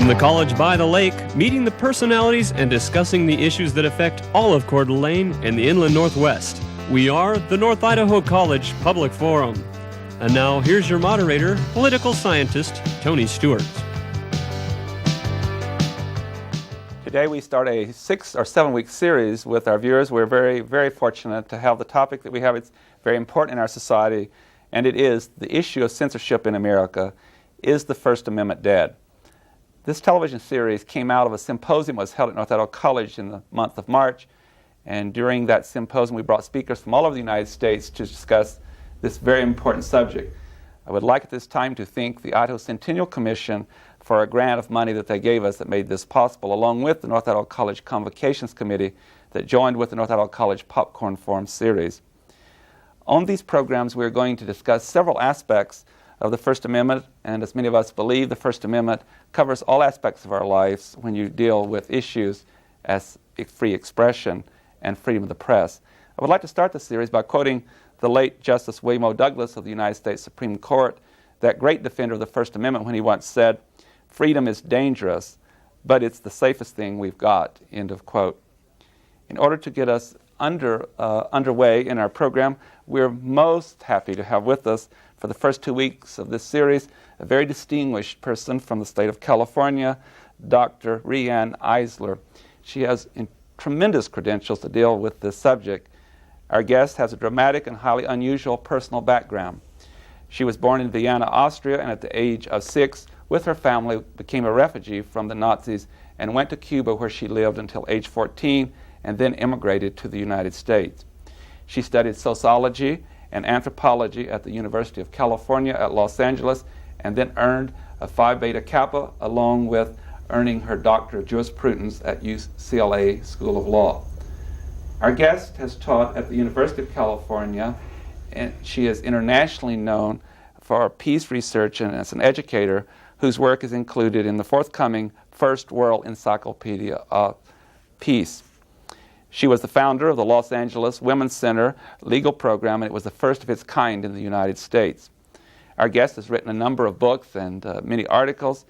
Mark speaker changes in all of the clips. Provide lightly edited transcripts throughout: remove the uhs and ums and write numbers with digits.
Speaker 1: From the college by the lake, meeting the personalities and discussing the issues that affect all of Coeur d'Alene and the inland Northwest. We are the North Idaho College Public Forum. And now, here's your moderator, political scientist, Tony Stewart.
Speaker 2: Today we start a 6 or 7 week series with our viewers. We're very, very fortunate to have the topic that we have. It's very important in our society, and it is the issue of censorship in America. Is the First Amendment dead? This television series came out of a symposium that was held at North Idaho College in the month of March, and during that symposium we brought speakers from all over the United States to discuss this very important subject. I would like at this time to thank the Idaho Centennial Commission for a grant of money that they gave us that made this possible, along with the North Idaho College Convocations Committee that joined with the North Idaho College Popcorn Forum series. On these programs we're going to discuss several aspects of the First Amendment, and as many of us believe, the First Amendment covers all aspects of our lives when you deal with issues as free expression and freedom of the press. I would like to start the series by quoting the late Justice William O. Douglas of the United States Supreme Court, that great defender of the First Amendment, when he once said, "Freedom is dangerous, but it's the safest thing we've got," end of quote. In order to get us underway in our program, we're most happy to have with us for the first 2 weeks of this series a very distinguished person from the state of California, Dr. Regan Eisler. She has tremendous credentials to deal with this subject. Our guest has a dramatic and highly unusual personal background. She was born in Vienna, Austria, and at the age of 6, with her family, became a refugee from the Nazis and went to Cuba, where she lived until age 14, and then immigrated to the United States. She studied sociology and anthropology at the University of California at Los Angeles, and then earned a Phi Beta Kappa, along with earning her Doctor of Jurisprudence at UCLA School of Law. Our guest has taught at the University of California, and she is internationally known for peace research and as an educator whose work is included in the forthcoming First World Encyclopedia of Peace. She was the founder of the Los Angeles Women's Center legal program, and it was the first of its kind in the United States. Our guest has written a number of books and many articles.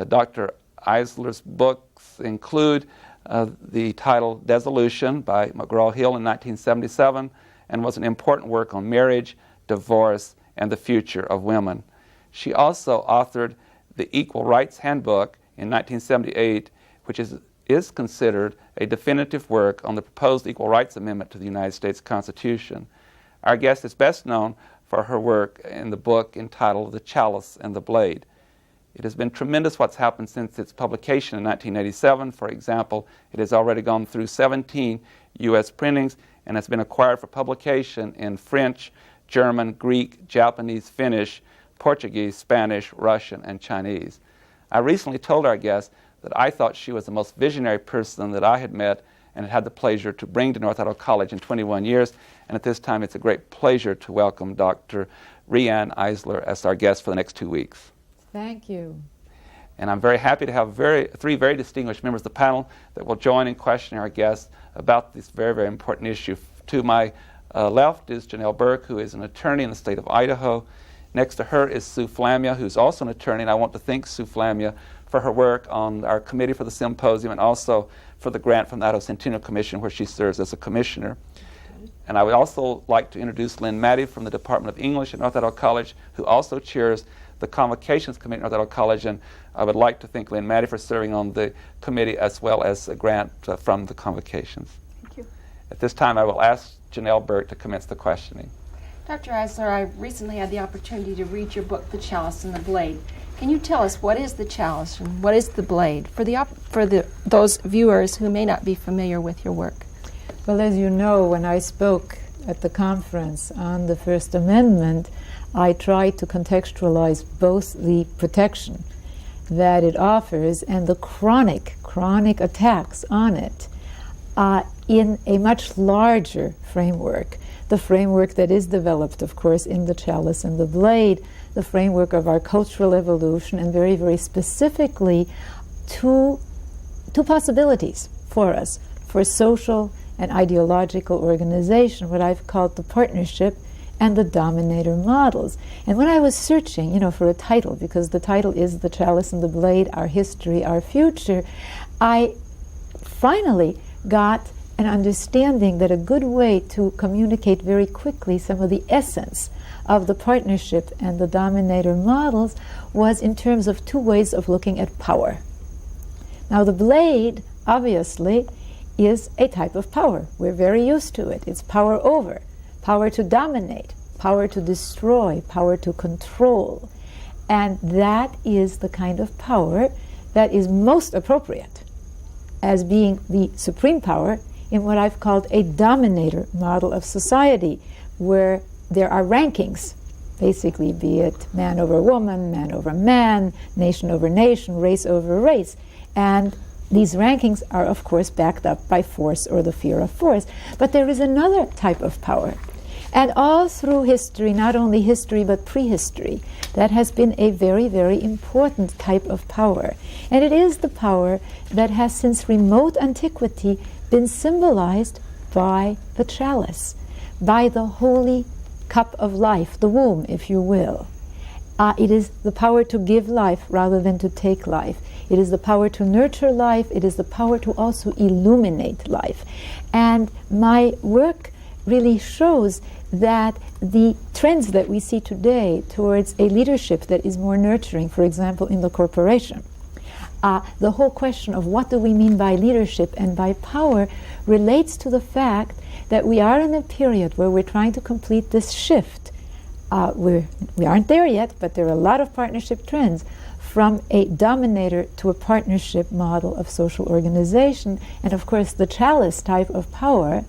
Speaker 2: Dr. Eisler's books include the title Dissolution by McGraw-Hill in 1977, and was an important work on marriage, divorce, and the future of women. She also authored the Equal Rights Handbook in 1978, which is considered a definitive work on the proposed Equal Rights Amendment to the United States Constitution. Our guest is best known for her work in the book entitled The Chalice and the Blade. It has been tremendous what's happened since its publication in 1987. For example, it has already gone through 17 U.S. printings and has been acquired for publication in French, German, Greek, Japanese, Finnish, Portuguese, Spanish, Russian, and Chinese. I recently told our guest that I thought she was the most visionary person that I had met and had the pleasure to bring to North Idaho College in 21 years. And at this time, it's a great pleasure to welcome Dr. Regan Eisler as our guest for the next 2 weeks.
Speaker 3: Thank you.
Speaker 2: And I'm very happy to have three very distinguished members of the panel that will join in questioning our guests about this very, very important issue. To my left is Janelle Burke, who is an attorney in the state of Idaho. Next to her is Sue Flamia, who's also an attorney, and I want to thank Sue Flamia for her work on our committee for the symposium and also for the grant from the Idaho Centennial Commission, where she serves as a commissioner. And I would also like to introduce Lynn Maddie from the Department of English at North Idaho College, who also chairs the Convocations Committee at North Idaho College, and I would like to thank Lynn Maddie for serving on the committee as well as a grant from the Convocations.
Speaker 4: Thank you.
Speaker 2: At this time, I will ask Janelle Burke to commence the questioning.
Speaker 4: Dr. Eisler, I recently had the opportunity to read your book, The Chalice and the Blade. Can you tell us what is the chalice and what is the blade for those viewers who may not be familiar with your work?
Speaker 3: Well, as you know, when I spoke at the conference on the First Amendment, I tried to contextualize both the protection that it offers and the chronic attacks on it in a much larger framework. The framework that is developed, of course, in The Chalice and the Blade, the framework of our cultural evolution, and very, very specifically two possibilities for us, for social and ideological organization, what I've called the partnership and the Dominator models. And when I was searching, for a title, because the title is The Chalice and the Blade, Our History, Our Future, I finally got an understanding that a good way to communicate very quickly some of the essence of the partnership and the Dominator models was in terms of two ways of looking at power. Now, the blade, obviously, is a type of power. We're very used to it. It's power over, power to dominate, power to destroy, power to control. And that is the kind of power that is most appropriate as being the supreme power in what I've called a dominator model of society, where there are rankings, basically, be it man over woman, man over man, nation over nation, race over race. And these rankings are, of course, backed up by force or the fear of force. But there is another type of power. And all through history, not only history but prehistory, that has been a very, very important type of power. And it is the power that has since remote antiquity been symbolized by the chalice, by the holy cup of life, the womb, if you will. It is the power to give life rather than to take life. It is the power to nurture life. It is the power to also illuminate life. And my work really shows that the trends that we see today towards a leadership that is more nurturing, for example, in the corporation, the whole question of what do we mean by leadership and by power relates to the fact that we are in a period where we're trying to complete this shift. We aren't there yet, but there are a lot of partnership trends from a dominator to a partnership model of social organization. And of course, the chalice type of power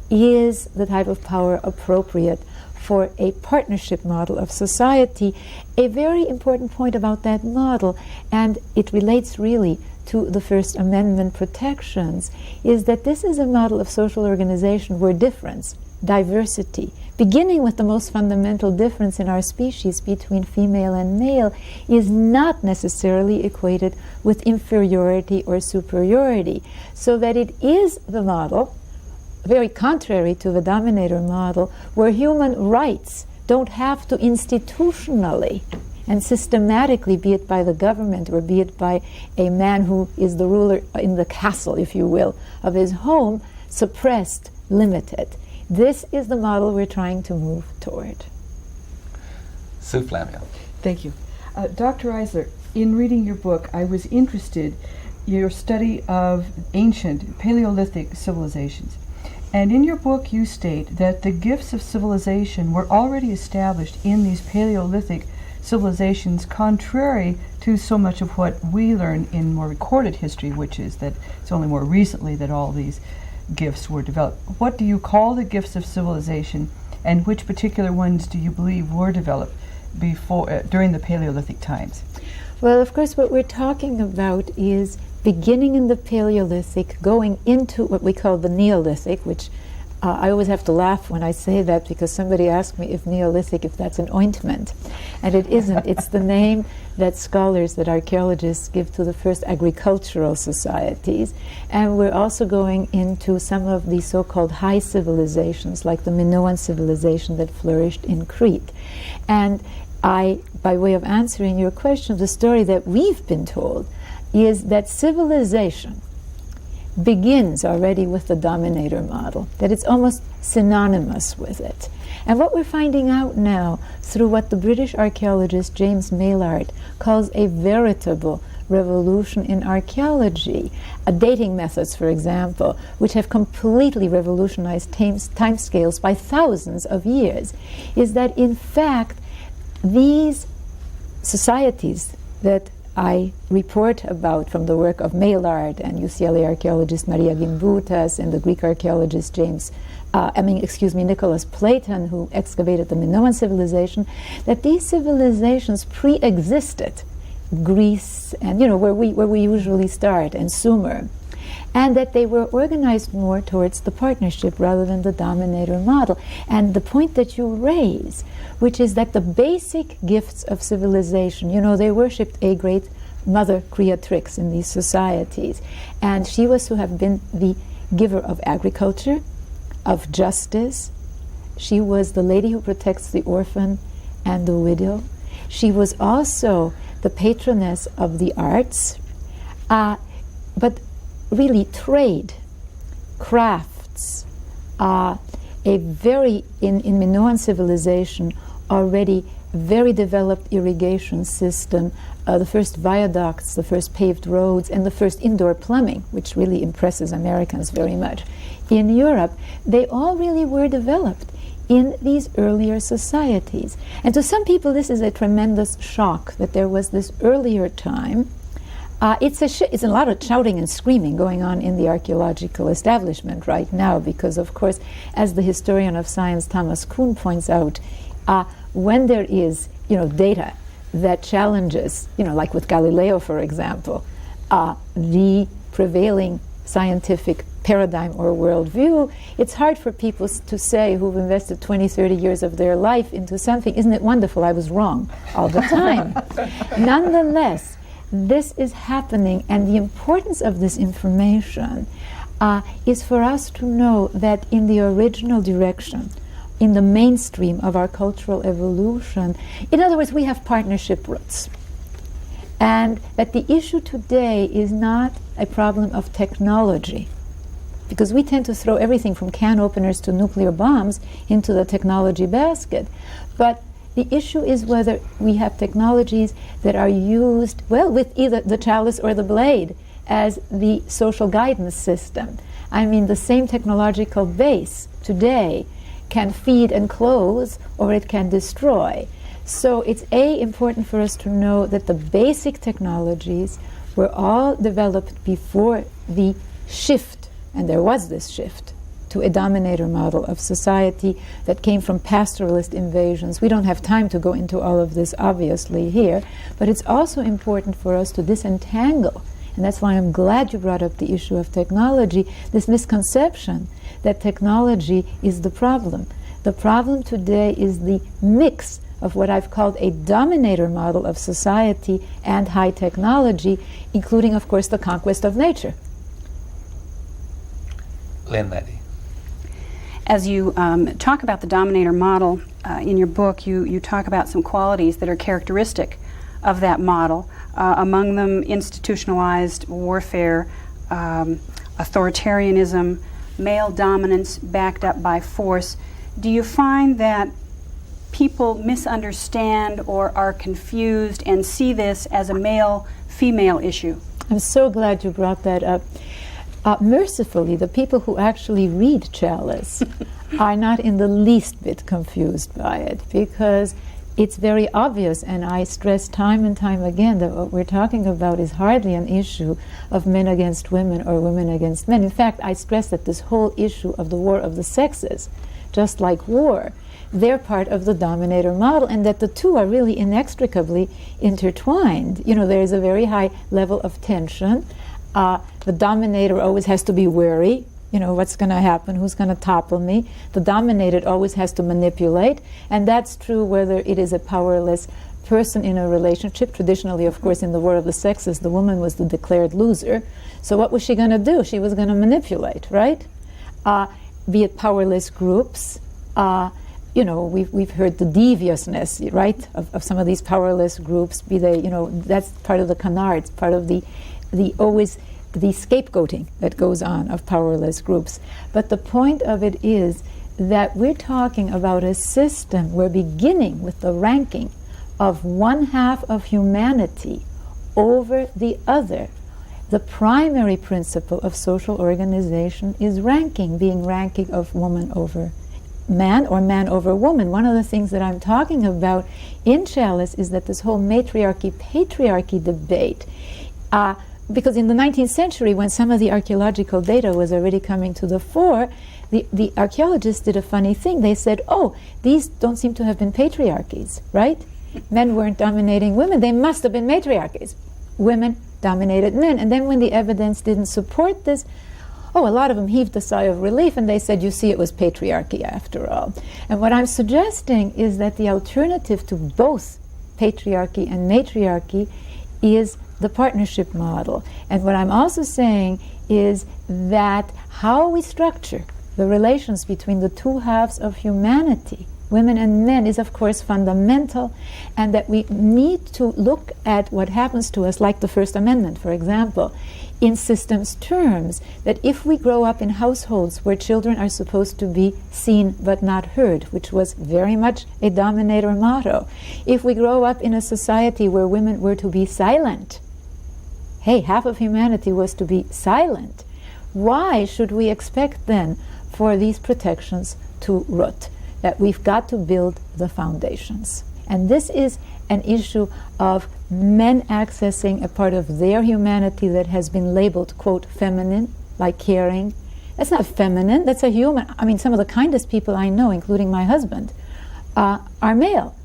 Speaker 3: is the type of power appropriate for a partnership model of society. A very important point about that model, and it relates really to the First Amendment protections, is that this is a model of social organization where difference, diversity, beginning with the most fundamental difference in our species between female and male, is not necessarily equated with inferiority or superiority. So that it is the model, very contrary to the dominator model, where human rights don't have to institutionally and systematically, be it by the government or be it by a man who is the ruler in the castle, if you will, of his home, suppressed, limited. This is the model we're trying to move toward.
Speaker 2: Sue Flamio.
Speaker 5: Thank you. Dr. Eisler, in reading your book, I was interested in your study of ancient Paleolithic civilizations. And in your book, you state that the gifts of civilization were already established in these Paleolithic civilizations, contrary to so much of what we learn in more recorded history, which is that it's only more recently that all these gifts were developed. What do you call the gifts of civilization, and which particular ones do you believe were developed before during the Paleolithic times?
Speaker 3: Well, of course, what we're talking about is beginning in the Paleolithic, going into what we call the Neolithic, which I always have to laugh when I say that, because somebody asked me if Neolithic, if that's an ointment. And it isn't. It's the name that scholars, that archaeologists give to the first agricultural societies. And we're also going into some of the so-called high civilizations, like the Minoan civilization that flourished in Crete. And by way of answering your question, the story that we've been told is that civilization begins already with the dominator model, that it's almost synonymous with it. And what we're finding out now through what the British archaeologist James Maillard calls a veritable revolution in archaeology, dating methods, for example, which have completely revolutionized timescales by thousands of years, is that in fact these societies that I report about from the work of Maillard and UCLA archaeologist Maria Gimbutas and the Greek archaeologist Nicholas Platon, who excavated the Minoan civilization, that these civilizations pre-existed Greece and where we usually start, and Sumer, and that they were organized more towards the partnership rather than the dominator model. And the point that you raise, which is that the basic gifts of civilization, they worshipped a great mother creatrix in these societies, and she was to have been the giver of agriculture, of justice, She was the lady who protects the orphan and the widow. She was also the patroness of the arts, but really trade, crafts, a very, in Minoan civilization, already very developed irrigation system, the first viaducts, the first paved roads, and the first indoor plumbing, which really impresses Americans very much. In Europe, they all really were developed in these earlier societies. And to some people, this is a tremendous shock that there was this earlier time. It's a lot of shouting and screaming going on in the archaeological establishment right now, because, of course, as the historian of science Thomas Kuhn points out, when there is, data that challenges, like with Galileo, for example, the prevailing scientific paradigm or worldview, it's hard for people to say who've invested 20, 30 years of their life into something, isn't it wonderful, I was wrong all the time. Nonetheless, this is happening, and the importance of this information is for us to know that in the original direction, in the mainstream of our cultural evolution, in other words, we have partnership roots. And that the issue today is not a problem of technology, because we tend to throw everything from can openers to nuclear bombs into the technology basket. But the issue is whether we have technologies that are used, well, with either the chalice or the blade as the social guidance system. I mean, the same technological base today can feed and clothe, or it can destroy. So it's important for us to know that the basic technologies were all developed before the shift, and there was this shift, to a dominator model of society that came from pastoralist invasions. We don't have time to go into all of this, obviously, here, but it's also important for us to disentangle, and that's why I'm glad you brought up the issue of technology, this misconception that technology is the problem. The problem today is the mix of what I've called a dominator model of society and high technology, including, of course, the conquest of nature.
Speaker 2: Lynn Letty.
Speaker 6: As you talk about the dominator model in your book, you talk about some qualities that are characteristic of that model, among them institutionalized warfare, authoritarianism, male dominance backed up by force. Do you find that people misunderstand or are confused and see this as a male-female issue?
Speaker 3: I'm so glad you brought that up. Mercifully, the people who actually read Chalice are not in the least bit confused by it, because it's very obvious, and I stress time and time again that what we're talking about is hardly an issue of men against women or women against men. In fact, I stress that this whole issue of the war of the sexes, just like war, they're part of the dominator model, and that the two are really inextricably intertwined. There's a very high level of tension. The dominator always has to be wary. What's going to happen, who's going to topple me. The dominated always has to manipulate, and that's true whether it is a powerless person in a relationship. Traditionally, of course, in the war of the sexes, the woman was the declared loser. So what was she going to do? She was going to manipulate, right? Be it powerless groups. We've heard the deviousness, right, of some of these powerless groups. Be they, that's part of the canards, part of the scapegoating that goes on of powerless groups. But the point of it is that we're talking about a system where, beginning with the ranking of one half of humanity over the other, the primary principle of social organization is ranking of woman over man or man over woman. One of the things that I'm talking about in Chalice is that this whole matriarchy-patriarchy debate, because in the 19th century, when some of the archaeological data was already coming to the fore, the archaeologists did a funny thing. They said, these don't seem to have been patriarchies, right? Men weren't dominating women. They must have been matriarchies. Women dominated men. And then when the evidence didn't support this, a lot of them heaved a sigh of relief, and they said, you see, it was patriarchy after all. And what I'm suggesting is that the alternative to both patriarchy and matriarchy is the partnership model. And what I'm also saying is that how we structure the relations between the two halves of humanity, women and men, is of course fundamental, and that we need to look at what happens to us, like the First Amendment, for example, in systems terms, that if we grow up in households where children are supposed to be seen but not heard, which was very much a Dominator motto, if we grow up in a society where women were to be silent, hey, half of humanity was to be silent, why should we expect then for these protections to root? That we've got to build the foundations. And this is an issue of men accessing a part of their humanity that has been labeled, quote, feminine, like caring. That's not feminine, that's a human. I mean, some of the kindest people I know, including my husband, are male.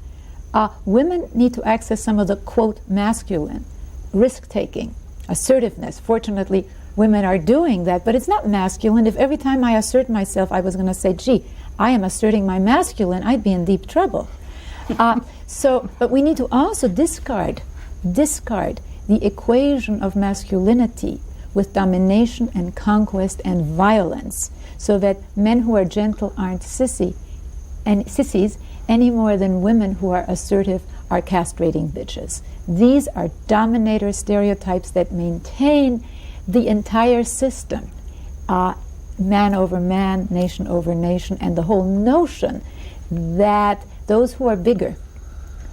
Speaker 3: Women need to access some of the, quote, masculine, risk-taking, assertiveness. Fortunately, women are doing that, but it's not masculine. If every time I assert myself, I was going to say, gee, I am asserting my masculine, I'd be in deep trouble. But we need to also discard the equation of masculinity with domination and conquest and violence, so that men who are gentle aren't sissies any more than women who are assertive are castrating bitches. These are dominator stereotypes that maintain the entire system, man over man, nation over nation, and the whole notion that those who are bigger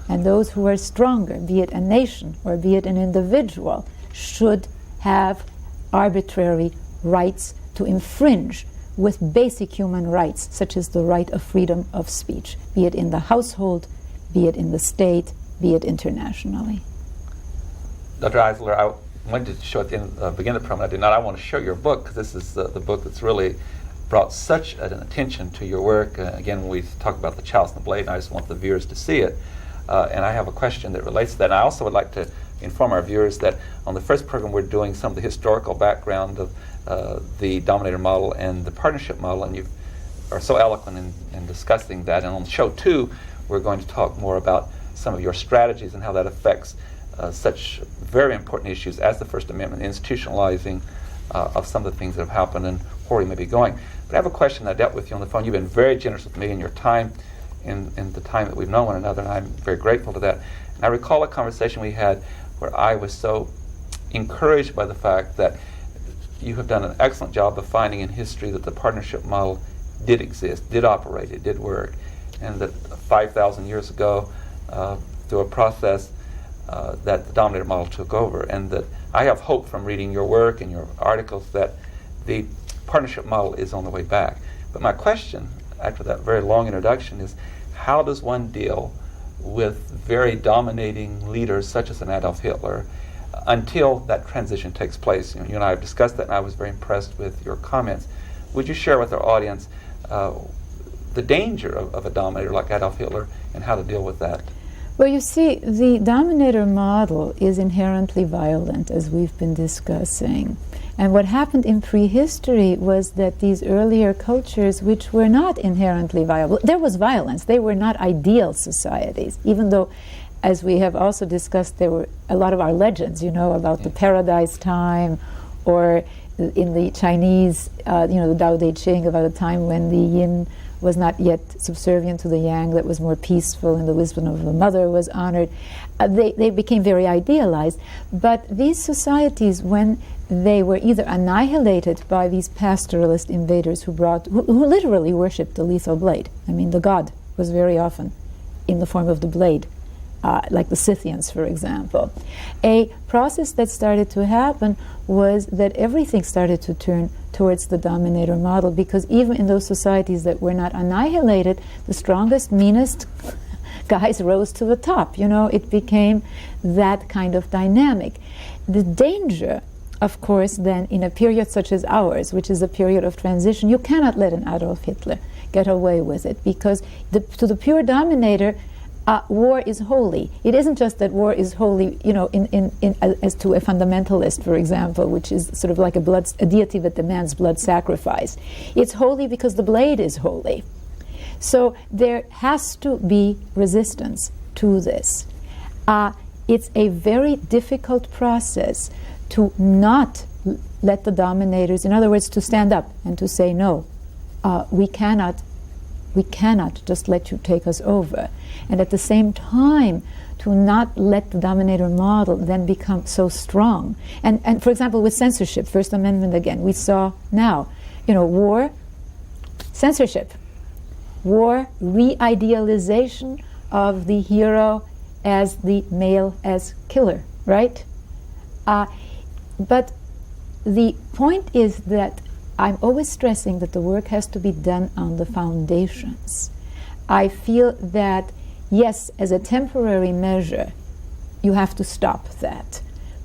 Speaker 3: and those who are stronger, be it a nation or be it an individual, should have arbitrary rights to infringe with basic human rights, such as the right of freedom of speech, be it in the household, be it in the state, be it internationally.
Speaker 2: Dr. Eisler, I wanted to show at the beginning of the program, I did not. I want to show your book, because this is the book that's really brought such an attention to your work. Again, when we talk about the Chalice and the Blade, and I just want the viewers to see it. And I have a question that relates to that. And I also would like to inform our viewers that on the first program we're doing some of the historical background of the Dominator model and the partnership model, and you are so eloquent in discussing that. And on show 2, we're going to talk more about some of your strategies and how that affects such very important issues as the First Amendment, institutionalizing of some of the things that have happened and where we may be going. But I have a question that I dealt with you on the phone. You've been very generous with me and your time in the time that we've known one another, and I'm very grateful to that. And I recall a conversation we had where I was so encouraged by the fact that you have done an excellent job of finding in history that the partnership model did exist, did operate, it did work, and that 5,000 years ago, through a process that the Dominator model took over, and that I have hope from reading your work and your articles that the partnership model is on the way back. But my question, after that very long introduction, is how does one deal with very dominating leaders such as an Adolf Hitler until that transition takes place? You and I have discussed that, and I was very impressed with your comments. Would you share with our audience the danger of a dominator like Adolf Hitler and how to deal with that?
Speaker 3: Well, you see, the Dominator model is inherently violent, as we've been discussing. And what happened in prehistory was that these earlier cultures, which were not inherently violent, there was violence, they were not ideal societies, even though, as we have also discussed, there were a lot of our legends, about the paradise time, or in the Chinese, the Tao Te Ching, about a time when the yin was not yet subservient to the yang, that was more peaceful, and the wisdom of the mother was honored. They became very idealized. But these societies, when they were either annihilated by these pastoralist invaders who literally worshipped the lethal blade. I mean, the god was very often in the form of the blade, like the Scythians, for example. A process that started to happen was that everything started to turn towards the Dominator model, because even in those societies that were not annihilated, the strongest, meanest guys rose to the top. It became that kind of dynamic. The danger, of course, then, in a period such as ours, which is a period of transition, you cannot let an Adolf Hitler get away with it, because to the pure dominator, war is holy. It isn't just that war is holy, as to a fundamentalist, for example, which is sort of like a deity that demands blood sacrifice. It's holy because the blade is holy. So there has to be resistance to this. It's a very difficult process to not let the dominators, in other words, to stand up and to say no. we cannot just let you take us over. And at the same time, to not let the dominator model then become so strong. And for example, with censorship, First Amendment again, we saw now, war, censorship, war, re-idealization of the hero as the male as killer, right? But the point is that I'm always stressing that the work has to be done on the foundations. I feel that, yes, as a temporary measure, you have to stop that.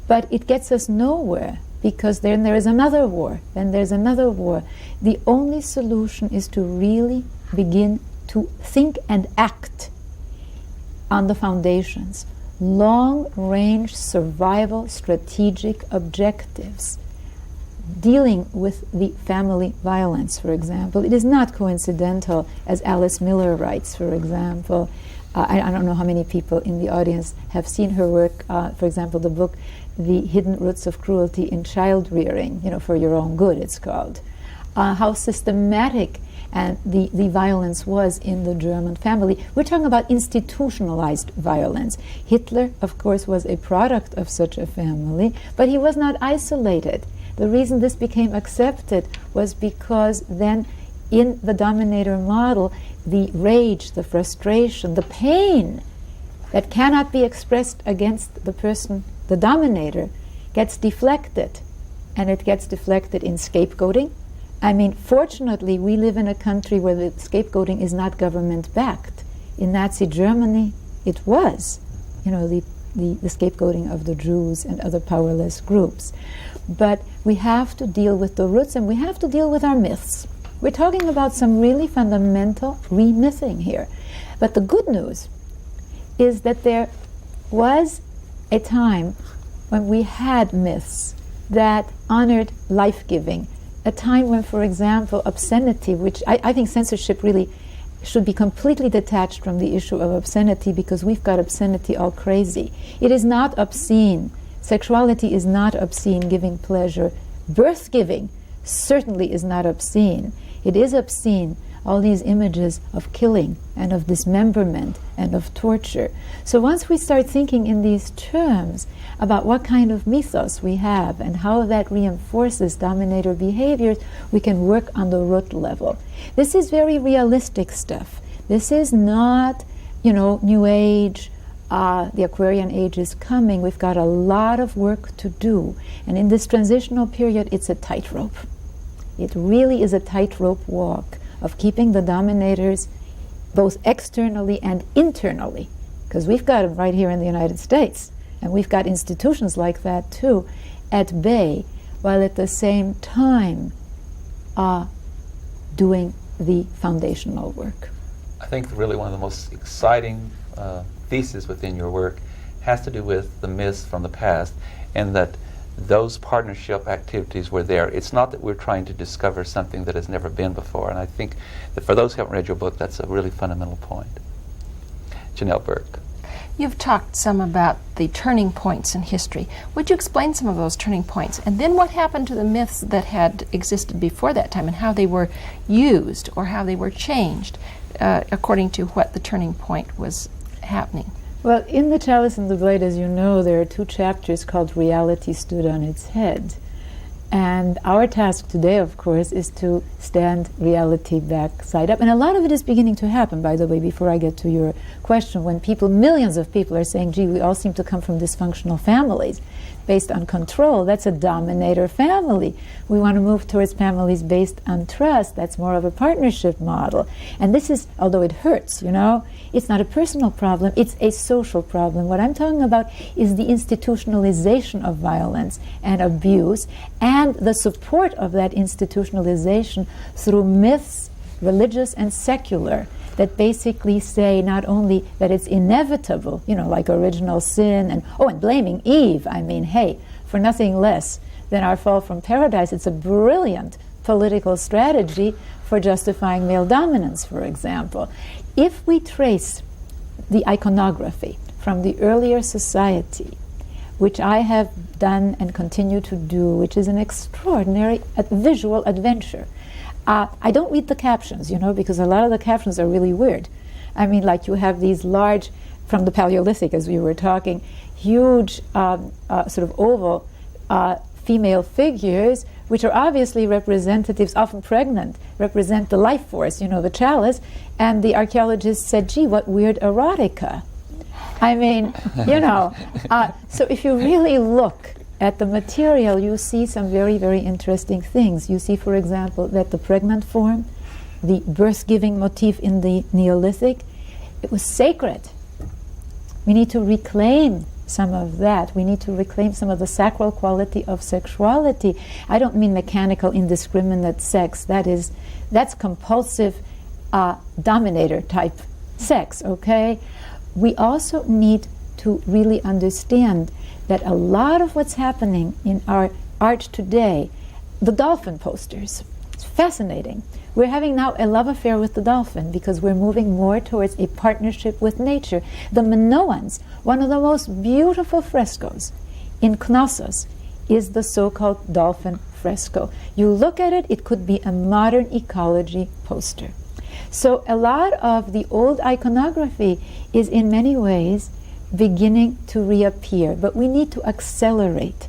Speaker 3: But it gets us nowhere, because then there is another war, then there's another war. The only solution is to really begin to think and act on the foundations. Long-range survival strategic objectives. Dealing with the family violence, for example. It is not coincidental, as Alice Miller writes, for example. I don't know how many people in the audience have seen her work, for example, the book, The Hidden Roots of Cruelty in Child Rearing, For Your Own Good, it's called. How systematic and the violence was in the German family. We're talking about institutionalized violence. Hitler, of course, was a product of such a family, but he was not isolated. The reason this became accepted was because then in the dominator model, the rage, the frustration, the pain that cannot be expressed against the person, the dominator, gets deflected. And it gets deflected in scapegoating. I mean, fortunately, we live in a country where the scapegoating is not government-backed. In Nazi Germany, it was, the scapegoating of the Jews and other powerless groups. But we have to deal with the roots, and we have to deal with our myths. We're talking about some really fundamental re-mything here. But the good news is that there was a time when we had myths that honored life-giving, a time when, for example, obscenity, which I think censorship really should be completely detached from the issue of obscenity, because we've got obscenity all crazy. It is not obscene. Sexuality is not obscene, giving pleasure. Birth giving certainly is not obscene. It is obscene, all these images of killing and of dismemberment and of torture. So once we start thinking in these terms about what kind of mythos we have and how that reinforces dominator behaviors, we can work on the root level. This is very realistic stuff. This is not, New Age. The Aquarian Age is coming. We've got a lot of work to do. And in this transitional period, it's a tightrope. It really is a tightrope walk of keeping the dominators both externally and internally, because we've got them right here in the United States, and we've got institutions like that too, at bay, while at the same time doing the foundational work.
Speaker 2: I think really one of the most exciting theses within your work has to do with the myths from the past, and that those partnership activities were there. It's not that we're trying to discover something that has never been before, and I think that for those who haven't read your book, that's a really fundamental point. Janelle Burke.
Speaker 4: You've talked some about the turning points in history. Would you explain some of those turning points? And then what happened to the myths that had existed before that time, and how they were used or how they were changed according to what the turning point was happening?
Speaker 3: Well, in The Chalice and the Blade, as you know, there are 2 chapters called Reality Stood on Its Head. And our task today, of course, is to stand reality back side up. And a lot of it is beginning to happen, by the way, before I get to your question, when millions of people are saying, gee, we all seem to come from dysfunctional families based on control. That's a dominator family. We want to move towards families based on trust. That's more of a partnership model. And this is, although it hurts, it's not a personal problem, it's a social problem. What I'm talking about is the institutionalization of violence and abuse, and the support of that institutionalization through myths, religious and secular, that basically say not only that it's inevitable, like original sin, and blaming Eve. I mean, hey, for nothing less than our fall from paradise, it's a brilliant political strategy for justifying male dominance, for example. If we trace the iconography from the earlier society, which I have done and continue to do, which is an extraordinary visual adventure, I don't read the captions, because a lot of the captions are really weird. I mean, like you have these large, from the Paleolithic, as we were talking, huge sort of oval female figures, which are obviously representatives, often pregnant, represent the life force, the chalice. And the archaeologists said, gee, what weird erotica. I mean, so if you really look at the material, you see some very, very interesting things. You see, for example, that the pregnant form, the birth-giving motif in the Neolithic, it was sacred. We need to reclaim some of that. We need to reclaim some of the sacral quality of sexuality. I don't mean mechanical, indiscriminate sex. That's compulsive, dominator type sex, okay? We also need to really understand that a lot of what's happening in our art today, the dolphin posters, it's fascinating. We're having now a love affair with the dolphin because we're moving more towards a partnership with nature. The Minoans, one of the most beautiful frescoes in Knossos, is the so-called dolphin fresco. You look at it, it could be a modern ecology poster. So a lot of the old iconography is in many ways beginning to reappear, but we need to accelerate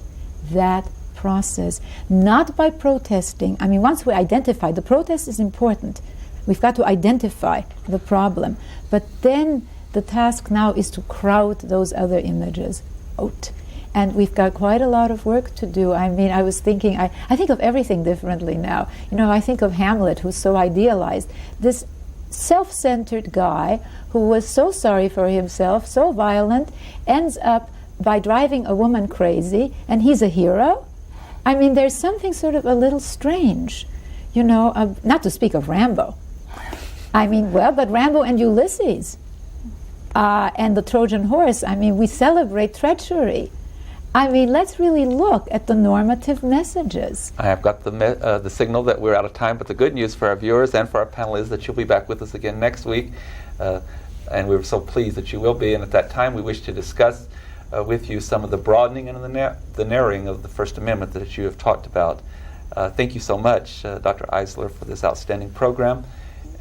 Speaker 3: that process, not by protesting. I mean, once we identify, the protest is important. We've got to identify the problem. But then the task now is to crowd those other images out. And we've got quite a lot of work to do. I mean, I was thinking, I think of everything differently now. I think of Hamlet, who's so idealized. This self-centered guy who was so sorry for himself, so violent, ends up by driving a woman crazy, and he's a hero. I mean, there's something sort of a little strange, not to speak of Rambo. I mean, but Rambo and Ulysses and the Trojan horse, I mean, we celebrate treachery. I mean, let's really look at the normative messages.
Speaker 2: I have got the signal that we're out of time, but the good news for our viewers and for our panel is that you'll be back with us again next week. And we're so pleased that you will be. And at that time, we wish to discuss with you some of the broadening and the narrowing of the First Amendment that you have talked about. Thank you so much, Dr. Eisler, for this outstanding program.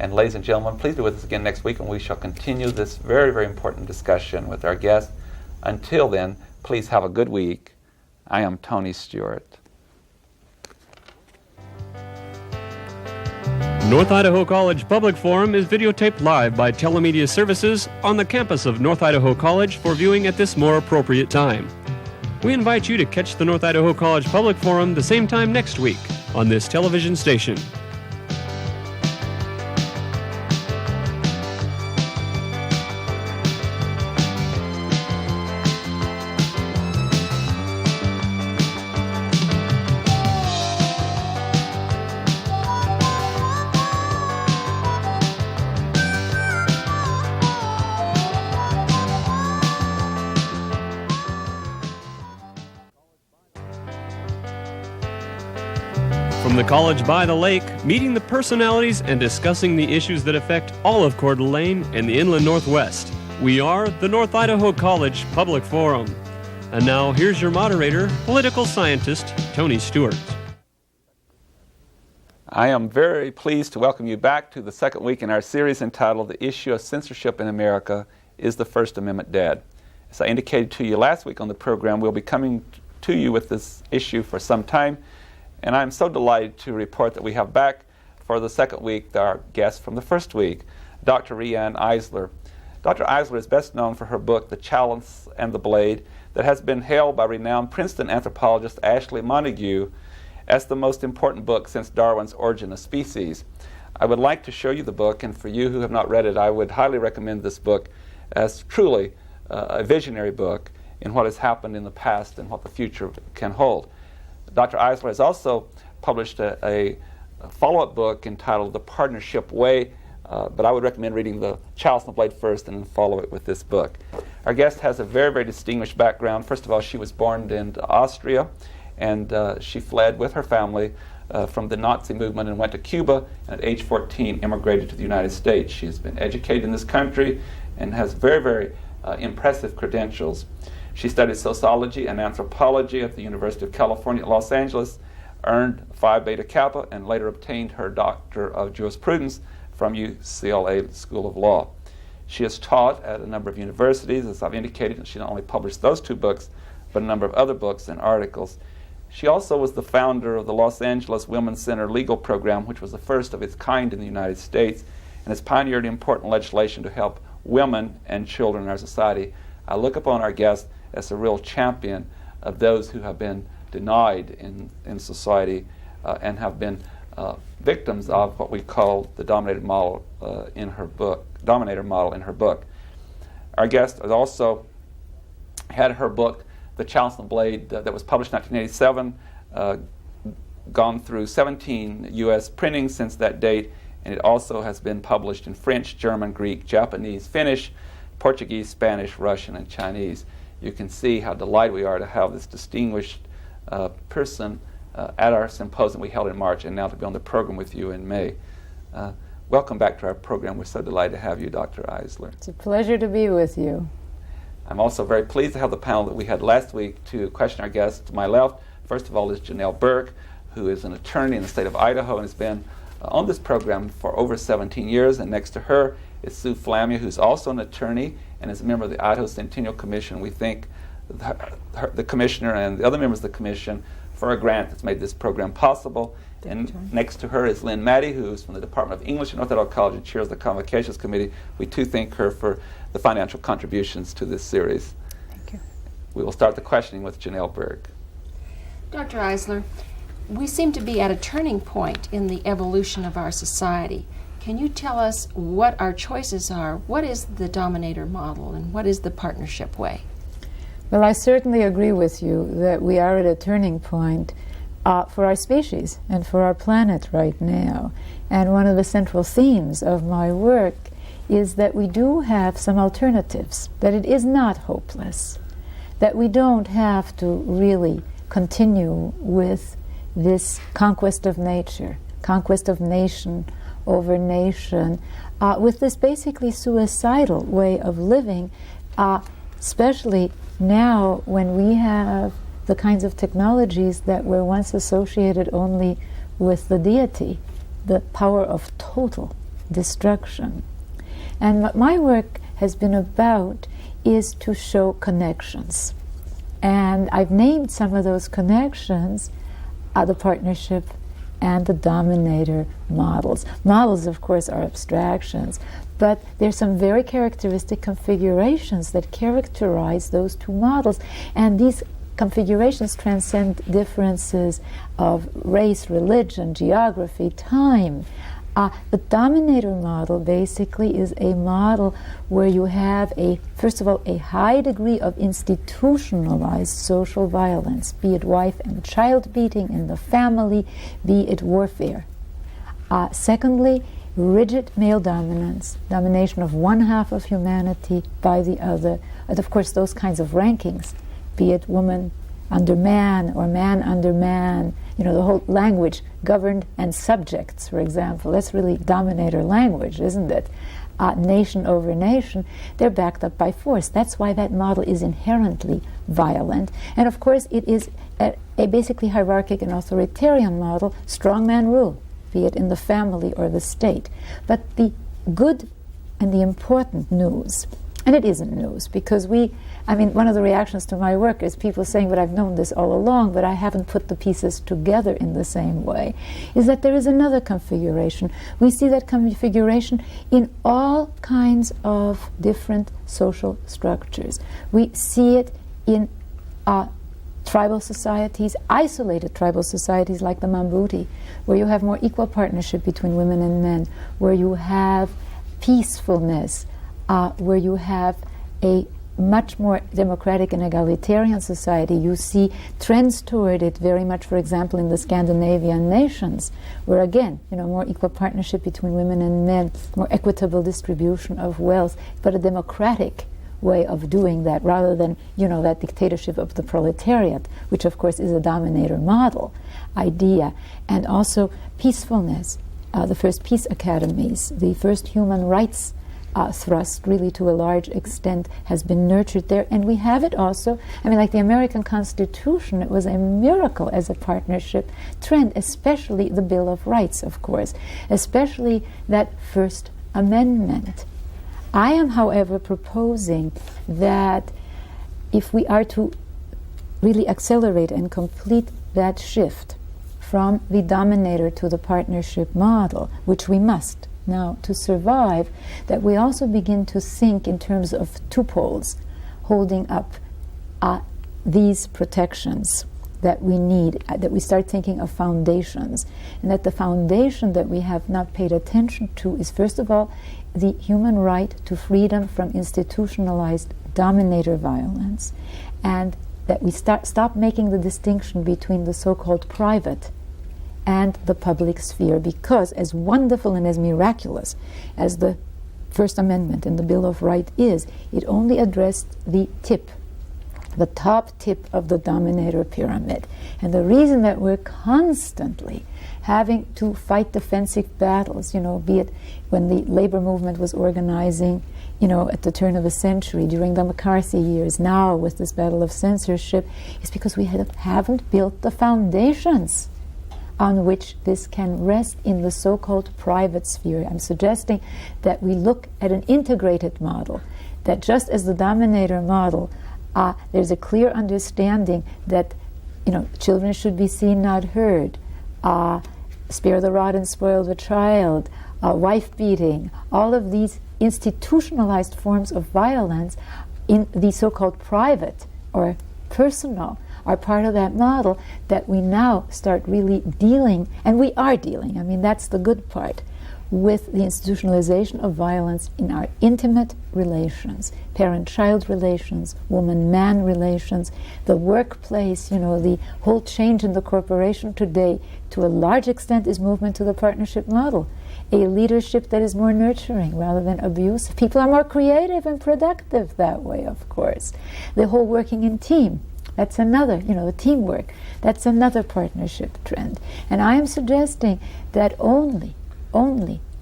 Speaker 2: And ladies and gentlemen, please be with us again next week, and we shall continue this very, very important discussion with our guests. Until then, please have a good week. I am Tony Stewart.
Speaker 1: North Idaho College Public Forum is videotaped live by Telemedia Services on the campus of North Idaho College for viewing at this more appropriate time. We invite you to catch the North Idaho College Public Forum the same time next week on this television station. From the College by the Lake, meeting the personalities and discussing the issues that affect all of Coeur d'Alene and the Inland Northwest. We are the North Idaho College Public Forum. And now here's your moderator, political scientist Tony Stewart.
Speaker 2: I am very pleased to welcome you back to the second week in our series entitled The Issue of Censorship in America, Is the First Amendment Dead? As I indicated to you last week on the program, we'll be coming to you with this issue for some time. And I'm so delighted to report that we have back for the second week our guest from the first week, Dr. Regan Eisler. Dr. Eisler is best known for her book, The Chalice and the Blade, that has been hailed by renowned Princeton anthropologist Ashley Montague as the most important book since Darwin's Origin of Species. I would like to show you the book, and for you who have not read it, I would highly recommend this book as truly a visionary book in what has happened in the past and what the future can hold. Dr. Eisler has also published a follow-up book entitled The Partnership Way, but I would recommend reading The Chalice and the Blade first and then follow it with this book. Our guest has a very, very distinguished background. First of all, she was born in Austria, and she fled with her family from the Nazi movement and went to Cuba, and at age 14 immigrated to the United States. She has been educated in this country and has very, very impressive credentials. She studied sociology and anthropology at the University of California at Los Angeles, earned Phi Beta Kappa, and later obtained her Doctor of Jurisprudence from UCLA School of Law. She has taught at a number of universities, as I've indicated, and she not only published those 2 books, but a number of other books and articles. She also was the founder of the Los Angeles Women's Center legal program, which was the first of its kind in the United States, and has pioneered important legislation to help women and children in our society. I look upon our guest as a real champion of those who have been denied in society and have been victims of what we call the Dominator Model in her book. Our guest has also had her book, The Chalice and the Blade, that was published in 1987, gone through 17 U.S. printings since that date, and it also has been published in French, German, Greek, Japanese, Finnish, Portuguese, Spanish, Russian, and Chinese. You can see how delighted we are to have this distinguished person at our symposium we held in March, and now to be on the program with you in May. Welcome back to our program. We're so delighted to have you, Dr. Eisler.
Speaker 3: It's a pleasure to be with you.
Speaker 2: I'm also very pleased to have the panel that we had last week to question our guests. To my left, first of all, is Janelle Burke, who is an attorney in the state of Idaho and has been on this program for over 17 years. And next to her is Sue Flamia, who's also an attorney and is a member of the Idaho Centennial Commission. We thank the commissioner and the other members of the commission for a grant that's made this program possible. And next to her is Lynn Maddie, who's from the Department of English at North Idaho College and chairs the Convocations Committee. We too thank her for the financial contributions to this series.
Speaker 6: Thank you.
Speaker 2: We will start the questioning with Janelle Burke.
Speaker 4: Dr. Eisler, we seem to be at a turning point in the evolution of our society. Can you tell us what our choices are? What is the Dominator Model and what is the partnership way?
Speaker 3: Well, I certainly agree with you that we are at a turning point for our species and for our planet right now. And one of the central themes of my work is that we do have some alternatives, that it is not hopeless, that we don't have to really continue with this conquest of nature, conquest of nation over nation, with this basically suicidal way of living, especially now when we have the kinds of technologies that were once associated only with the deity, the power of total destruction. And what my work has been about is to show connections. And I've named some of those connections the partnership and the Dominator models. Models, of course, are abstractions, but there's some very characteristic configurations that characterize those 2 models. And these configurations transcend differences of race, religion, geography, time. The Dominator model basically is a model where you have first of all, a high degree of institutionalized social violence, be it wife and child beating in the family, be it warfare. Secondly, rigid male dominance, domination of one half of humanity by the other, and of course those kinds of rankings, be it woman under man or man under man, the whole language, governed and subjects, for example. That's really Dominator language, isn't it? Nation over nation, they're backed up by force. That's why that model is inherently violent. And of course it is a basically hierarchic and authoritarian model, strongman rule, be it in the family or the state. But the good and the important news, and it isn't news, because one of the reactions to my work is people saying, but I've known this all along, but I haven't put the pieces together in the same way, is that there is another configuration. We see that configuration in all kinds of different social structures. We see it in tribal societies, isolated tribal societies like the Mambuti, where you have more equal partnership between women and men, where you have peacefulness, where you have a much more democratic and egalitarian society. You see trends toward it very much, for example, in the Scandinavian nations, where again, more equal partnership between women and men, more equitable distribution of wealth, but a democratic way of doing that, rather than, that dictatorship of the proletariat, which of course is a Dominator model idea. And also peacefulness, the first peace academies, the first human rights thrust, really to a large extent, has been nurtured there. And we have it also, I mean, like the American Constitution, it was a miracle as a partnership trend, especially the Bill of Rights, of course, especially that First Amendment. I am, however, proposing that if we are to really accelerate and complete that shift from the dominator to the partnership model, which we must now to survive, that we also begin to think in terms of two poles holding up these protections that we need, that we start thinking of foundations, and that the foundation that we have not paid attention to is, first of all, the human right to freedom from institutionalized dominator violence, and that we stop making the distinction between the so-called private and the public sphere, because as wonderful and as miraculous as the First Amendment and the Bill of Rights is, it only addressed the tip, the top tip of the dominator pyramid. And the reason that we're constantly having to fight defensive battles, be it when the labor movement was organizing, at the turn of the century, during the McCarthy years, now with this battle of censorship, is because we haven't built the foundations on which this can rest in the so-called private sphere. I'm suggesting that we look at an integrated model, that just as the dominator model, there's a clear understanding that children should be seen, not heard, spare the rod and spoil the child, wife beating, all of these institutionalized forms of violence in the so-called private or personal are part of that model, that we now start really dealing, and we are dealing, I mean, that's the good part, with the institutionalization of violence in our intimate relations, parent-child relations, woman-man relations, the workplace, the whole change in the corporation today, to a large extent, is movement to the partnership model. A leadership that is more nurturing rather than abusive. People are more creative and productive that way, of course. The whole working in team, that's another, the teamwork, that's another partnership trend. And I am suggesting that only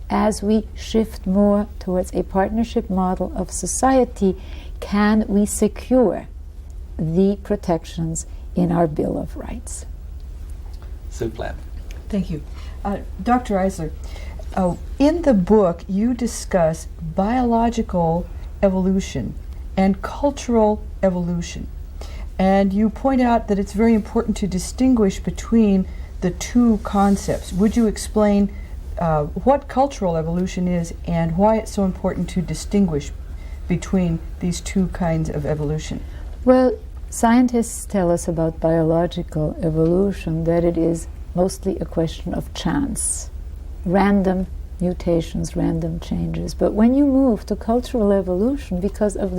Speaker 3: as we shift more towards a partnership model of society can we secure the protections in our Bill of Rights.
Speaker 2: Sue Platt.
Speaker 5: Thank you. Dr. Eisler, in the book you discuss biological evolution and cultural evolution. And you point out that it's very important to distinguish between the two concepts. Would you explain what cultural evolution is and why it's so important to distinguish between these two kinds of evolution?
Speaker 3: Well, scientists tell us about biological evolution that it is mostly a question of chance, random mutations, random changes. But when you move to cultural evolution, because of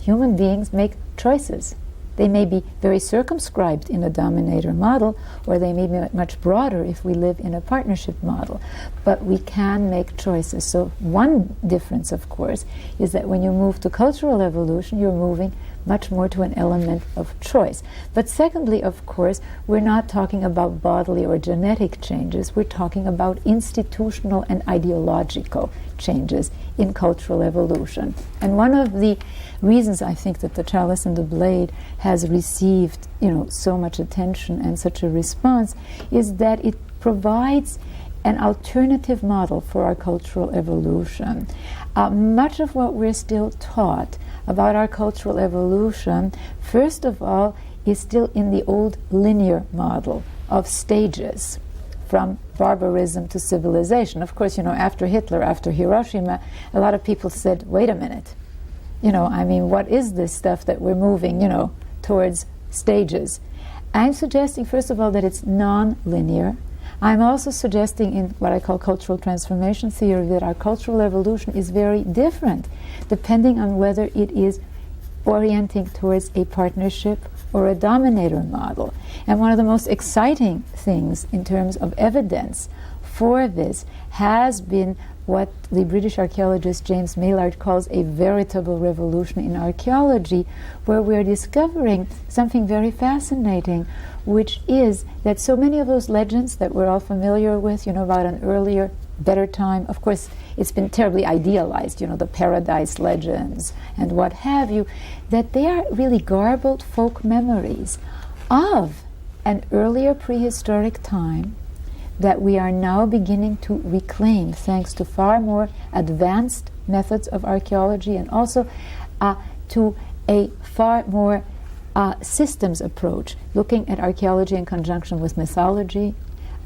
Speaker 3: human beings make choices. They may be very circumscribed in a dominator model, or they may be much broader if we live in a partnership model. But we can make choices. So one difference, of course, is that when you move to cultural evolution, you're moving much more to an element of choice. But secondly, of course, we're not talking about bodily or genetic changes. We're talking about institutional and ideological changes in cultural evolution. And one of the reasons I think that the Chalice and the Blade has received, so much attention and such a response is that it provides an alternative model for our cultural evolution. Much of what we're still taught about our cultural evolution, first of all, is still in the old linear model of stages, from barbarism to civilization. Of course, after Hitler, after Hiroshima, a lot of people said, wait a minute, what is this stuff that we're moving, towards stages? I'm suggesting, first of all, that it's non-linear. I'm also suggesting in what I call cultural transformation theory that our cultural evolution is very different depending on whether it is orienting towards a partnership or a dominator model. And one of the most exciting things in terms of evidence for this has been what the British archaeologist James Maillard calls a veritable revolution in archaeology, where we're discovering something very fascinating, which is that so many of those legends that we're all familiar with, about an earlier, better time, of course, it's been terribly idealized, the paradise legends and what have you, that they are really garbled folk memories of an earlier prehistoric time that we are now beginning to reclaim thanks to far more advanced methods of archaeology and also to a far more systems approach, looking at archaeology in conjunction with mythology,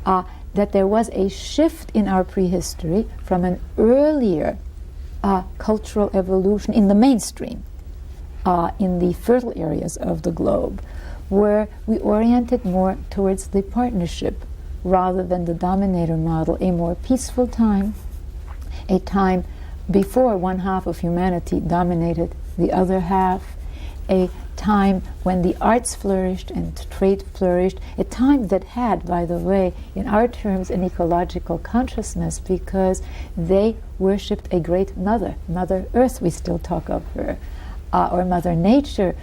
Speaker 3: that there was a shift in our prehistory from an earlier cultural evolution in the mainstream, in the fertile areas of the globe, where we oriented more towards the partnership rather than the dominator model, a more peaceful time, a time before one half of humanity dominated the other half, a time when the arts flourished and trade flourished, a time that had, by the way, in our terms, an ecological consciousness because they worshipped a great mother, Mother Earth, we still talk of her, or Mother Nature.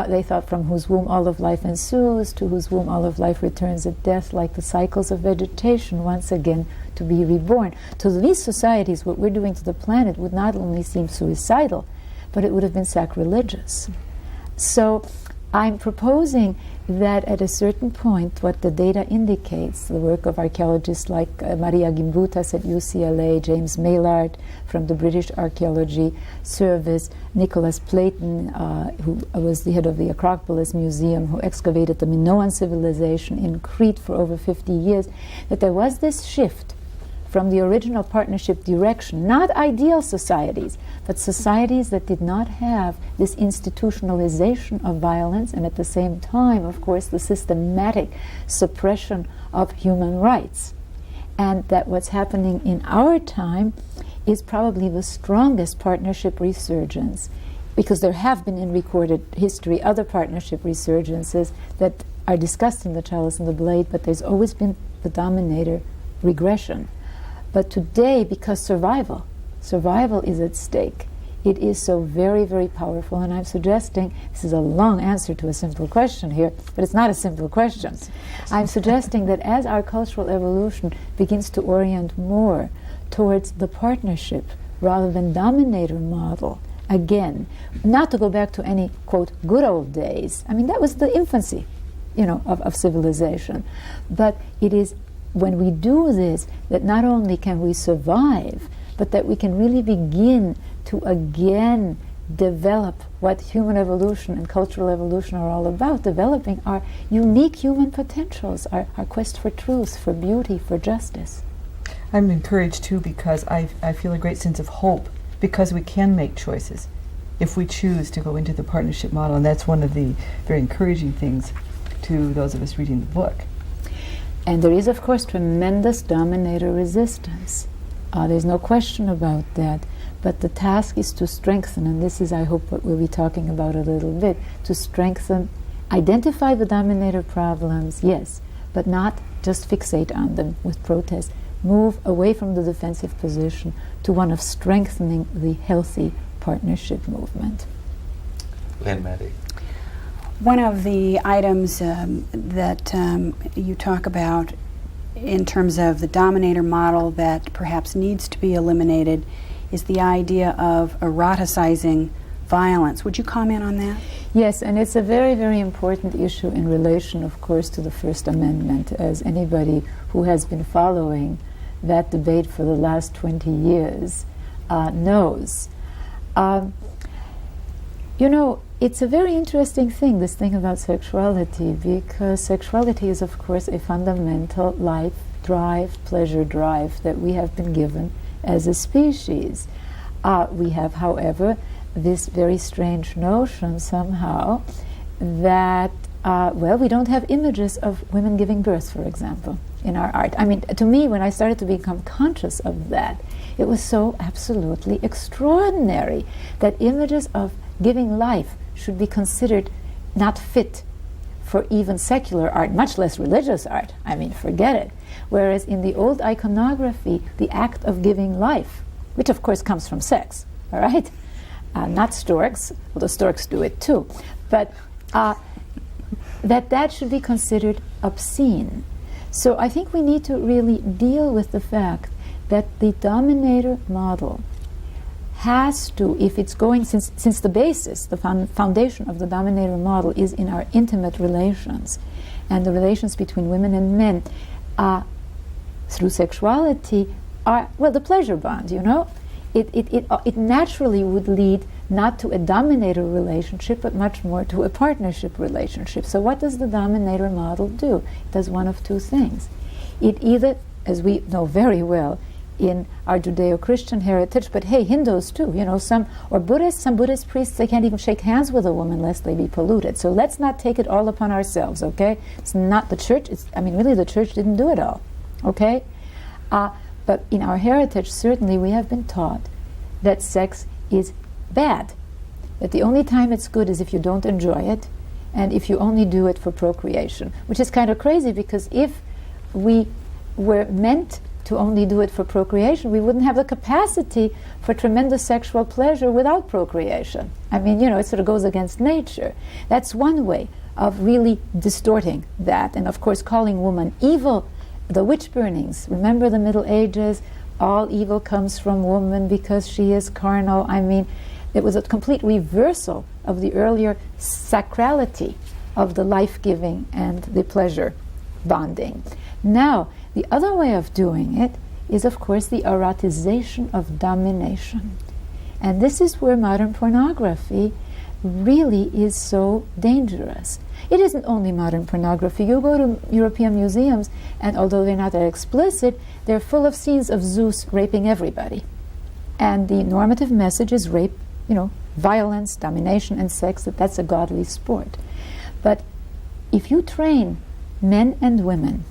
Speaker 3: They thought from whose womb all of life ensues, to whose womb all of life returns at death, like the cycles of vegetation, once again to be reborn. To these societies, what we're doing to the planet would not only seem suicidal, but it would have been sacrilegious. So I'm proposing that at a certain point, what the data indicates, the work of archaeologists like Maria Gimbutas at UCLA, James Maillard from the British Archaeology Service, Nicholas Playton, who was the head of the Acropolis Museum, who excavated the Minoan civilization in Crete for over 50 years, that there was this shift from the original partnership direction, not ideal societies, but societies that did not have this institutionalization of violence and at the same time, of course, the systematic suppression of human rights. And that what's happening in our time is probably the strongest partnership resurgence, because there have been in recorded history other partnership resurgences that are discussed in the Chalice and the Blade, but there's always been the dominator regression. But today, because survival is at stake, it is so very, very powerful. And I'm suggesting, this is a long answer to a simple question here, but it's not a simple question. I'm suggesting that as our cultural evolution begins to orient more towards the partnership rather than dominator model, again, not to go back to any, quote, good old days. I mean, that was the infancy, of civilization. But it is when we do this, that not only can we survive, but that we can really begin to again develop what human evolution and cultural evolution are all about, developing our unique human potentials, our quest for truth, for beauty, for justice.
Speaker 5: I'm encouraged too because I feel a great sense of hope because we can make choices if we choose to go into the partnership model, and that's one of the very encouraging things to those of us reading the book.
Speaker 3: And there is, of course, tremendous dominator resistance. There's no question about that. But the task is to strengthen, and this is, I hope, what we'll be talking about a little bit, to strengthen, identify the dominator problems, yes, but not just fixate on them with protest. Move away from the defensive position to one of strengthening the healthy partnership movement.
Speaker 2: Lynn Maddie.
Speaker 6: One of the items that you talk about in terms of the dominator model that perhaps needs to be eliminated is the idea of eroticizing violence. Would you comment on that?
Speaker 3: Yes, and it's a very, very important issue in relation, of course, to the First Amendment, as anybody who has been following that debate for the last 20 years knows. It's a very interesting thing, this thing about sexuality, because sexuality is, of course, a fundamental life drive, pleasure drive that we have been given as a species. We have, however, this very strange notion somehow that, we don't have images of women giving birth, for example, in our art. I mean, to me, when I started to become conscious of that, it was so absolutely extraordinary that images of giving life should be considered not fit for even secular art, much less religious art. I mean, forget it. Whereas in the old iconography, the act of giving life, which of course comes from sex, all right? Not storks, although storks do it too, but that should be considered obscene. So I think we need to really deal with the fact that the dominator model has to, if it's going, since the basis, the foundation of the dominator model is in our intimate relations and the relations between women and men through sexuality are, well, the pleasure bond, you know? It naturally would lead not to a dominator relationship, but much more to a partnership relationship. So what does the dominator model do? It does one of two things. It either, as we know very well in our Judeo-Christian heritage, but hey, Hindus too, you know, some Buddhist priests, they can't even shake hands with a woman lest they be polluted. So let's not take it all upon ourselves, okay? It's not the church, really the church didn't do it all, okay? But in our heritage, certainly we have been taught that sex is bad, that the only time it's good is if you don't enjoy it, and if you only do it for procreation, which is kind of crazy, because if we were meant to only do it for procreation, we wouldn't have the capacity for tremendous sexual pleasure without procreation. I mean, you know, it sort of goes against nature. That's one way of really distorting that, and of course calling woman evil. The witch burnings, remember the Middle Ages, all evil comes from woman because she is carnal. I mean, it was a complete reversal of the earlier sacrality of the life-giving and the pleasure bonding. Now, the other way of doing it is, of course, the erotization of domination. And this is where modern pornography really is so dangerous. It isn't only modern pornography. You go to European museums, and although they're not that explicit, they're full of scenes of Zeus raping everybody. And the normative message is rape, you know, violence, domination, and sex, that's a godly sport. But if you train men and women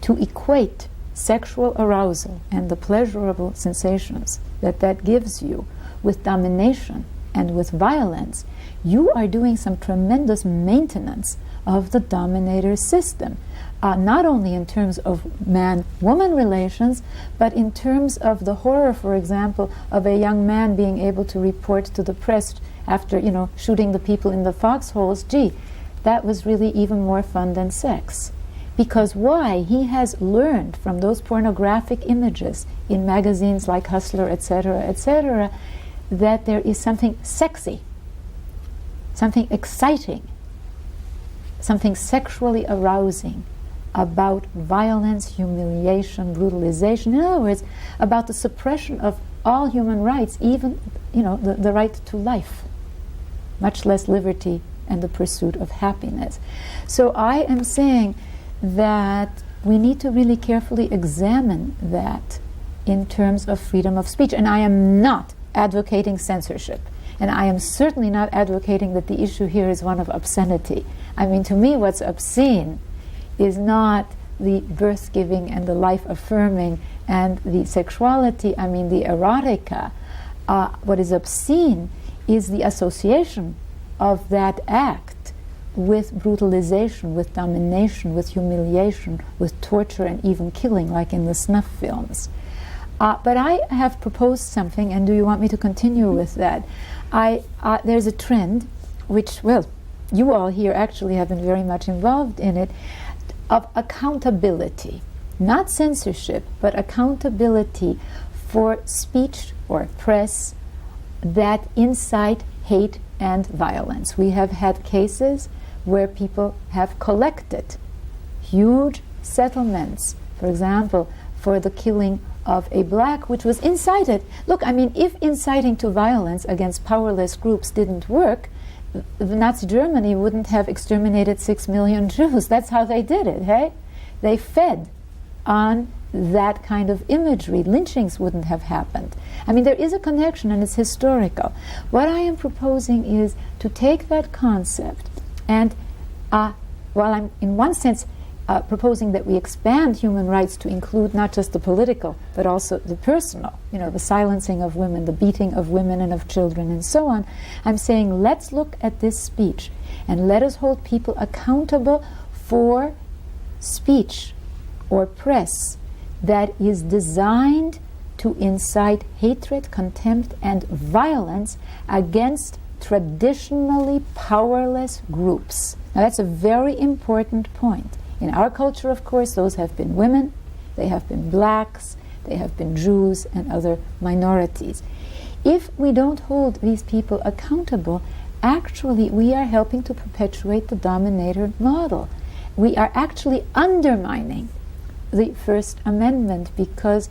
Speaker 3: to equate sexual arousal and the pleasurable sensations that gives you with domination and with violence, you are doing some tremendous maintenance of the dominator system, not only in terms of man-woman relations, but in terms of the horror, for example, of a young man being able to report to the press after, you know, shooting the people in the foxholes, gee, that was really even more fun than sex. Because why? He has learned from those pornographic images in magazines like Hustler, etc., that there is something sexy, something exciting, something sexually arousing about violence, humiliation, brutalization. In other words, about the suppression of all human rights, even, you know, the right to life, much less liberty and the pursuit of happiness. So I am saying that we need to really carefully examine that in terms of freedom of speech. And I am not advocating censorship. And I am certainly not advocating that the issue here is one of obscenity. I mean, to me, what's obscene is not the birth-giving and the life-affirming and the sexuality, I mean, the erotica. What is obscene is the association of that act with brutalization, with domination, with humiliation, with torture, and even killing, like in the snuff films. But I have proposed something, and do you want me to continue with that? There's a trend, which, well, you all here actually have been very much involved in it, of accountability. Not censorship, but accountability for speech or press that incite hate and violence. We have had cases where people have collected huge settlements, for example, for the killing of a black, which was incited. Look, I mean, if inciting to violence against powerless groups didn't work, Nazi Germany wouldn't have exterminated 6 million Jews. That's how they did it, hey? They fed on that kind of imagery. Lynchings wouldn't have happened. I mean, there is a connection, and it's historical. What I am proposing is to take that concept and, while I'm in one sense proposing that we expand human rights to include not just the political, but also the personal, you know, the silencing of women, the beating of women and of children, and so on, I'm saying let's look at this speech and let us hold people accountable for speech or press that is designed to incite hatred, contempt, and violence against traditionally powerless groups. Now that's a very important point. In our culture, of course, those have been women, they have been blacks, they have been Jews and other minorities. If we don't hold these people accountable, actually we are helping to perpetuate the dominator model. We are actually undermining the First Amendment because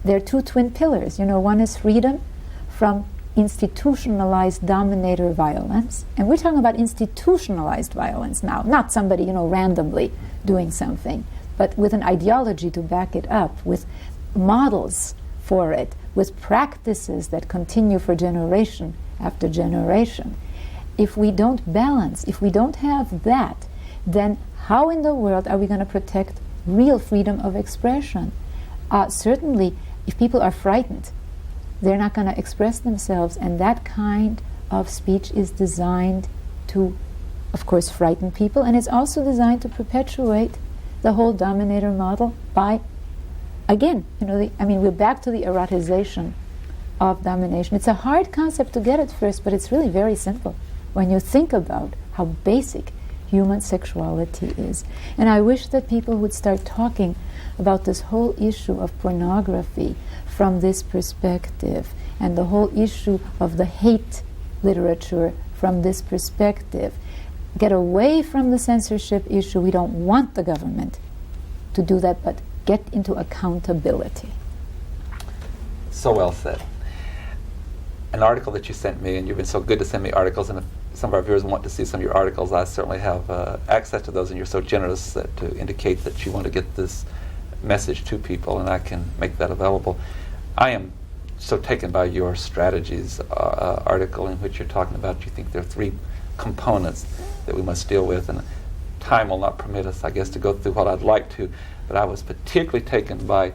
Speaker 3: there are two twin pillars. You know, one is freedom from institutionalized dominator violence, and we're talking about institutionalized violence now, not somebody, randomly doing something, but with an ideology to back it up, with models for it, with practices that continue for generation after generation. If we don't balance, if we don't have that, then how in the world are we going to protect real freedom of expression? Certainly, if people are frightened, they're not going to express themselves, and that kind of speech is designed to, of course, frighten people, and it's also designed to perpetuate the whole dominator model by, again, we're back to the erotization of domination. It's a hard concept to get at first, but it's really very simple when you think about how basic human sexuality is. And I wish that people would start talking about this whole issue of pornography from this perspective, and the whole issue of the hate literature from this perspective. Get away from the censorship issue. We don't want the government to do that, but get into accountability.
Speaker 2: So well said. An article that you sent me, and you've been so good to send me articles, and if some of our viewers want to see some of your articles, I certainly have access to those, and you're so generous to indicate that you want to get this message to people, and I can make that available. I am so taken by your strategies article, in which you're talking about, you think there are three components that we must deal with, and time will not permit us, I guess, to go through what I'd like to, but I was particularly taken by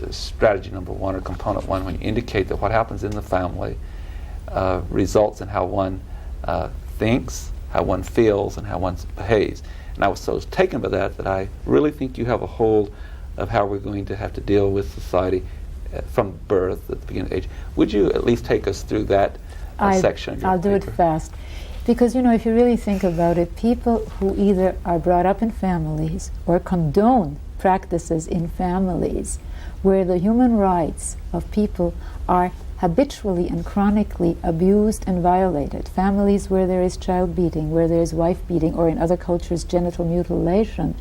Speaker 2: strategy number one, or component one, when you indicate that what happens in the family results in how one thinks, how one feels, and how one behaves. And I was so taken by that I really think you have a hold of how we're going to have to deal with society from birth at the beginning of age. Would you at least take us through that section of your
Speaker 3: I'll do it
Speaker 2: paper?
Speaker 3: fast. Because, if you really think about it, people who either are brought up in families or condone practices in families where the human rights of people are habitually and chronically abused and violated, families where there is child beating, where there is wife beating, or in other cultures genital mutilation,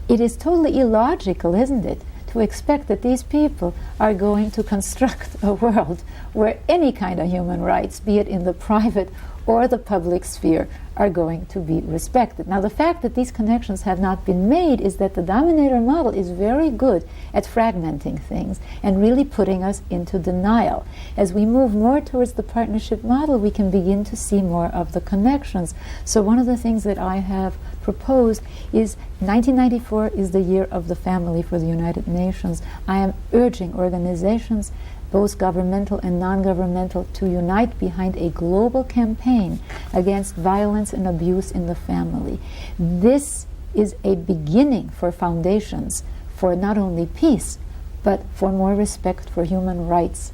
Speaker 3: it is totally illogical, isn't it, to expect that these people are going to construct a world where any kind of human rights, be it in the private or the public sphere, are going to be respected. Now, the fact that these connections have not been made is that the dominator model is very good at fragmenting things and really putting us into denial. As we move more towards the partnership model, we can begin to see more of the connections. So one of the things that I have proposed is 1994 is the year of the family for the United Nations. I am urging organizations, both governmental and non-governmental, to unite behind a global campaign against violence and abuse in the family. This is a beginning for foundations for not only peace, but for more respect for human rights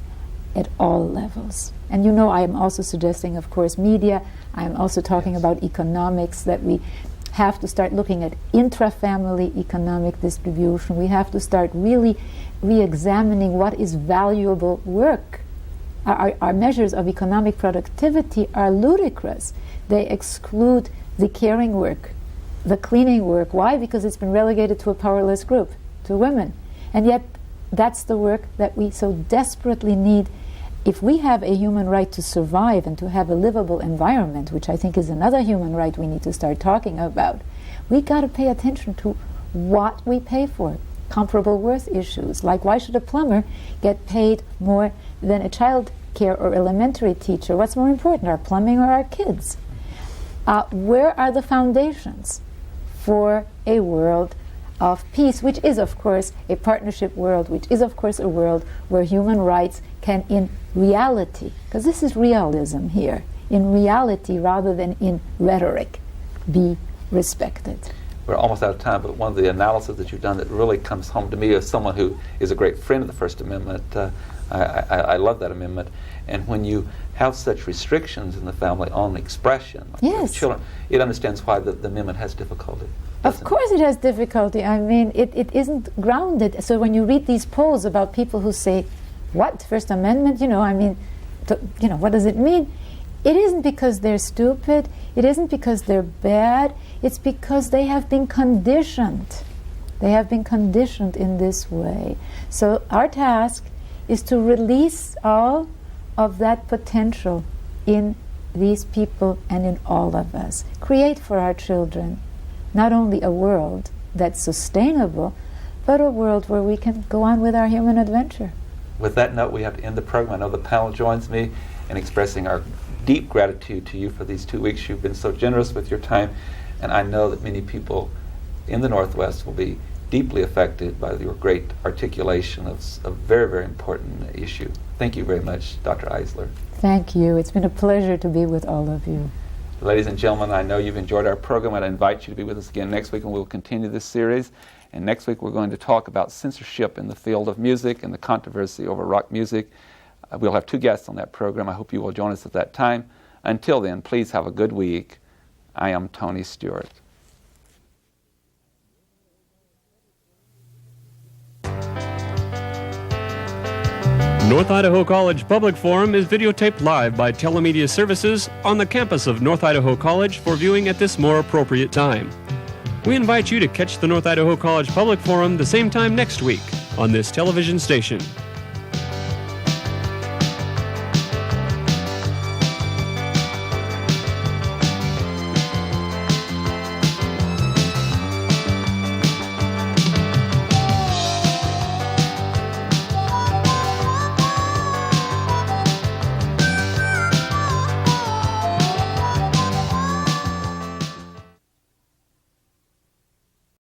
Speaker 3: at all levels. And I am also suggesting, of course, media. I am also talking about economics, that we have to start looking at intra-family economic distribution. We have to start really re-examining what is valuable work. Our measures of economic productivity are ludicrous. They exclude the caring work, the cleaning work. Why? Because it's been relegated to a powerless group, to women. And yet, that's the work that we so desperately need. If we have a human right to survive and to have a livable environment, which I think is another human right we need to start talking about, we got to pay attention to what we pay for. Comparable worth issues, like why should a plumber get paid more than a child care or elementary teacher? What's more important, our plumbing or our kids? Where are the foundations for a world of peace, which is, of course, a partnership world, which is, of course, a world where human rights can, in reality, because this is realism here, in reality rather than in rhetoric, be respected.
Speaker 2: We're almost out of time, but one of the analyses that you've done that really comes home to me as someone who is a great friend of the First Amendment, I love that amendment, and when you have such restrictions in the family on expression, like
Speaker 3: yes,
Speaker 2: children, it understands why the amendment has difficulty.
Speaker 3: Of course it has difficulty. I mean, it isn't grounded. So when you read these polls about people who say, what, First Amendment? What does it mean? It isn't because they're stupid. It isn't because they're bad. It's because they have been conditioned. They have been conditioned in this way. So our task is to release all of that potential in these people and in all of us. Create for our children not only a world that's sustainable, but a world where we can go on with our human adventure.
Speaker 2: With that note, we have to end the program. I know the panel joins me in expressing our deep gratitude to you for these 2 weeks. You've been so generous with your time, and I know that many people in the Northwest will be deeply affected by your great articulation of a very, very important issue. Thank you very much, Dr. Eisler.
Speaker 3: Thank you. It's been a pleasure to be with all of you.
Speaker 2: Ladies and gentlemen, I know you've enjoyed our program. I'd invite you to be with us again next week, and we'll continue this series. And next week we're going to talk about censorship in the field of music and the controversy over rock music. We'll have 2 guests on that program. I hope you will join us at that time. Until then, please have a good week. I am Tony Stewart.
Speaker 1: North Idaho College Public Forum is videotaped live by Telemedia Services on the campus of North Idaho College for viewing at this more appropriate time. We invite you to catch the North Idaho College Public Forum the same time next week on this television station.